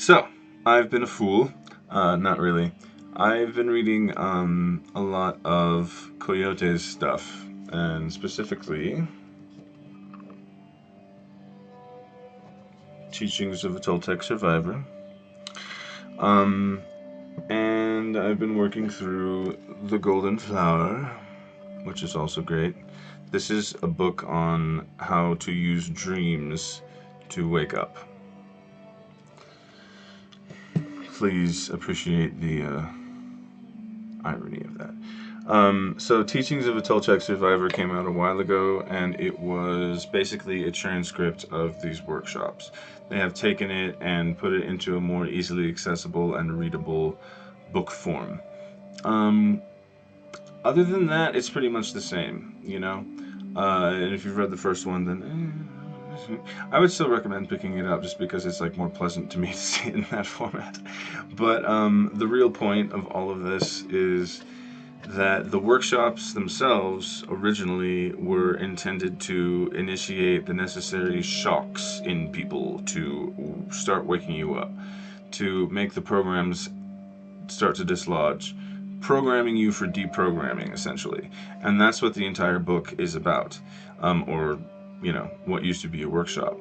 So, I've been a fool. Not really. I've been reading a lot of Koyote's stuff, and specifically Teachings of a Toltec Survivor. Um, and I've been working through The Golden Flower, which is also great. This is a book on how to use dreams to wake up. Please appreciate the irony of that. So, Teachings of a Toltec Survivor came out a while ago, and it was basically a transcript of these workshops. They have taken it and put it into a more easily accessible and readable book form. Um, Other than that, it's pretty much the same, you know? And if you've read the first one, then I would still recommend picking it up just because it's like more pleasant to me to see it in that format. But the real point of all of this is that the workshops themselves originally were intended to initiate the necessary shocks in people to start waking you up, to make the programs start to dislodge, programming you for deprogramming, essentially. And that's what the entire book is about, or, what used to be a workshop.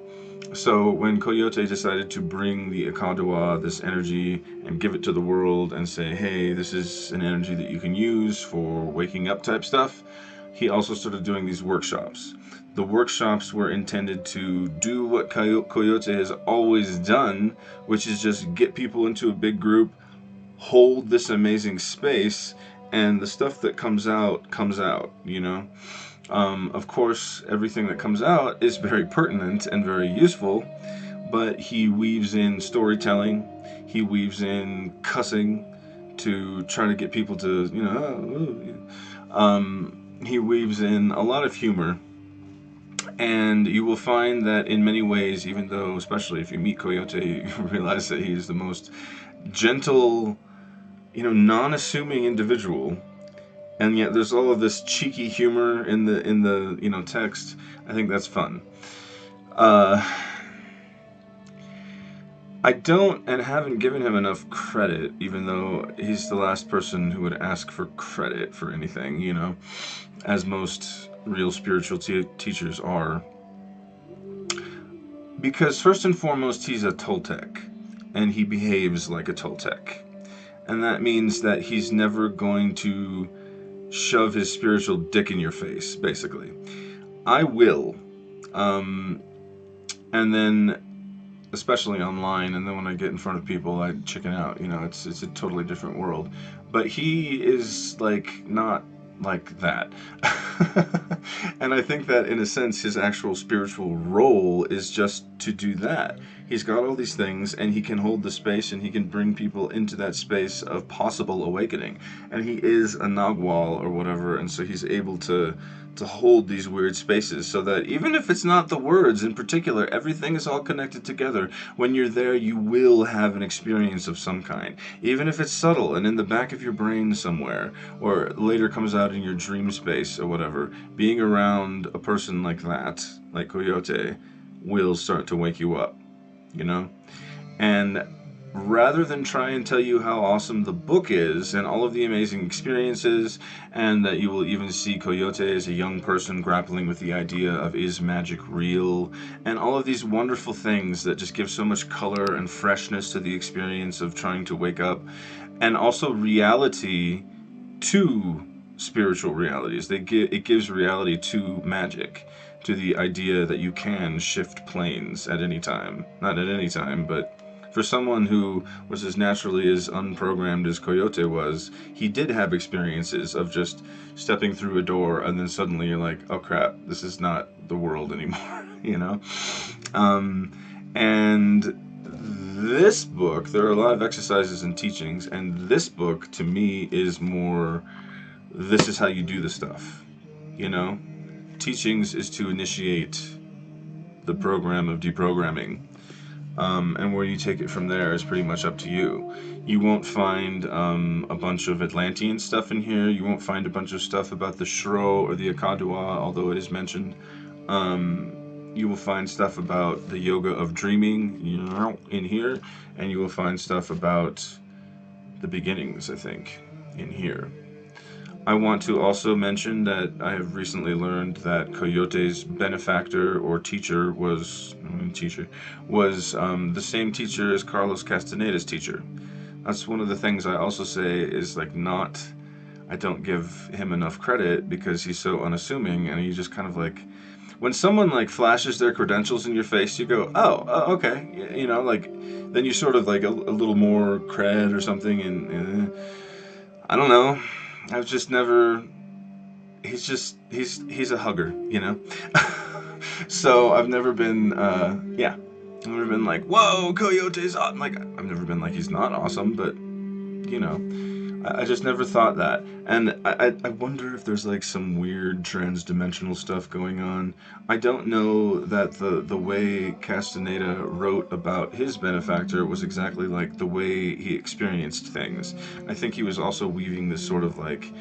So when Koyote decided to bring the Akadawa, this energy, and give it to the world and say, hey, this is an energy that you can use for waking up type stuff, he also started doing these workshops. The workshops were intended to do what Koyote has always done, which is just get people into a big group, hold this amazing space, and the stuff that comes out, Of course, everything that comes out is very pertinent and very useful, but he weaves in storytelling, he weaves in cussing to try to get people to, he weaves in a lot of humor. And you will find that in many ways, even though, especially if you meet Coyote, you realize that he is the most gentle, non-assuming individual, and yet there's all of this cheeky humor in the text. I think that's fun. Uh, I don't and haven't given him enough credit, even though he's the last person who would ask for credit for anything, as most real spiritual teachers are. Because first and foremost, he's a Toltec, and he behaves like a Toltec. And that means that he's never going to shove his spiritual dick in your face, basically. I will. And then, especially online, and then when I get in front of people, I chicken out. It's a totally different world. But he is, not like that. And I think that, in a sense, his actual spiritual role is just to do that. He's got all these things, and he can hold the space, and he can bring people into that space of possible awakening. And he is a Nagwal or whatever, and so he's able to hold these weird spaces so that even if it's not the words in particular, everything is all connected together. When you're there, you will have an experience of some kind. Even if it's subtle and in the back of your brain somewhere, or later comes out in your dream space or whatever, being around a person like that, like Koyote, will start to wake you up, And rather than try and tell you how awesome the book is and all of the amazing experiences, and that you will even see Koyote as a young person grappling with the idea of is magic real, and all of these wonderful things that just give so much color and freshness to the experience of trying to wake up, and also reality to spiritual realities. It gives reality to magic, to the idea that you can shift planes at any time. Not at any time, but for someone who was as naturally as unprogrammed as Coyote was, he did have experiences of just stepping through a door and then suddenly you're like, oh crap, this is not the world anymore, And this book, there are a lot of exercises and teachings, and this book to me is more, this is how you do the stuff, Teachings is to initiate the program of deprogramming. And where you take it from there is pretty much up to you. You won't find a bunch of Atlantean stuff in here. You won't find a bunch of stuff about the Shro or the Akadawa, although it is mentioned. you will find stuff about the yoga of dreaming, in here, and you will find stuff about the beginnings, I think, in here. I want to also mention that I have recently learned that Koyote's benefactor or teacher was the same teacher as Carlos Castaneda's teacher. That's one of the things I also say is like not. I don't give him enough credit because he's so unassuming, and he just kind of like when someone like flashes their credentials in your face, you go, oh, okay, like then you sort of like a little more cred or something, and I don't know. I've just never. He's a hugger. So I've never been, yeah, I've never been like, whoa, Coyote's awesome. Like I've never been like he's not awesome, but you know. I just never thought that. And I wonder if there's like some weird trans-dimensional stuff going on. I don't know that the way Castaneda wrote about his benefactor was exactly like the way he experienced things. I think he was also weaving this sort of like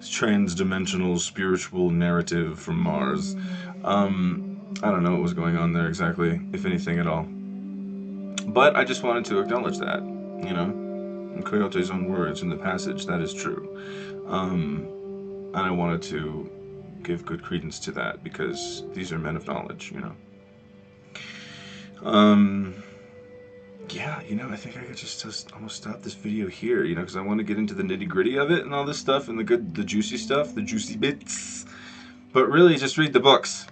trans-dimensional spiritual narrative from Mars. I don't know what was going on there exactly, if anything at all. But I just wanted to acknowledge that, in Koyote's own words in the passage, that is true. And I wanted to give good credence to that because these are men of knowledge. Um, yeah, I think I could just almost stop this video here, because I want to get into the nitty gritty of it and all this stuff and the juicy stuff, the juicy bits. But really, just read the books.